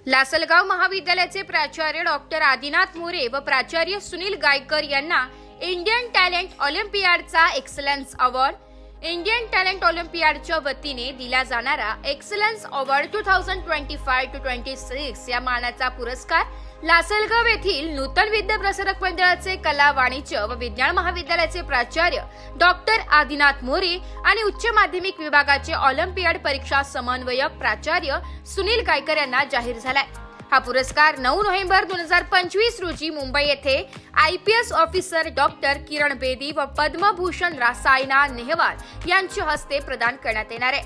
लासलगाव महाविद्यालयाचे प्राचार्य डॉक्टर आदिनाथ मोरे व प्राचार्य सुनील गायकर यांना इंडियन टॅलेंट ऑलिम्पियाडचा एक्सलन्स अवॉर्ड, इंडियन टॅलेंट ऑलिम्पियाडच्या वतीने दिला जाणारा एक्सलन्स अवॉर्ड 2025-26 या मानाचा पुरस्कार लासलगाव येथील नूतन विद्याप्रसारक मंडळाचे कला, वाणिज्य व विज्ञान महाविद्यालयाचे प्राचार्य डॉक्टर आदिनाथ मोरे आणि उच्च माध्यमिक विभागाचे ऑलिम्पियाड परीक्षा समन्वयक प्राचार्य सुनील गायकर यांना जाहीर झालाय। हा पुरस्कार 9 नोव्हेंबर 2025 रोजी मुंबई येथे IPS officer doctor Kiran Bedi व पद्मभूषण सायना नेहवाल यांच्या हस्ते प्रदान करण्यात येणार आहे।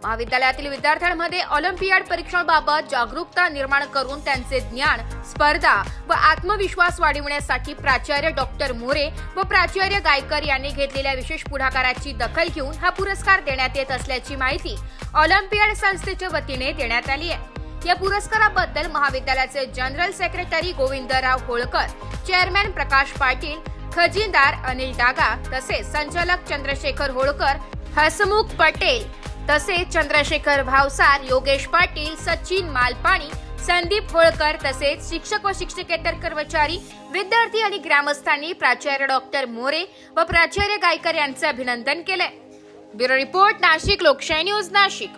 महाविद्यालयातील विद्यार्थ्यांमध्ये ऑलिम्पियाड परीक्षांबाबत जागरूकता निर्माण करून त्यांचे ज्ञान, स्पर्धा व आत्मविश्वास वाढविण्यासाठी प्राचार्य डॉक्टर मोरे व प्राचार्य गायकर यांनी घेतलेल्या विशेष पुढाकाराची दखल घेऊन हा पुरस्कार देण्यात येत असल्याची माहिती ऑलिम्पियाड संस्थेच्या वतीने देण्यात आली आहे। या पुरस्काराबद्दल महाविद्यालयाचे general secretary Govindrao Holkar, chairman Prakash Patil, खजिनदार अनिल डागा तसेच संचालक चंद्रशेखर होळकर, हसमुख पटेल तसेच चंद्रशेखर भावसार, योगेश पाटील, सचिन मालपाणी, संदीप होळकर तसेच शिक्षक व शिक्षकेतर कर्मचारी, विद्यार्थी आणि ग्रामस्थांनी प्राचार्य डॉक्टर मोरे व प्राचार्य गायकर यांचे अभिनंदन केले। ब्युरो रिपोर्ट, नाशिक लोकशाही न्यूज, नाशिक।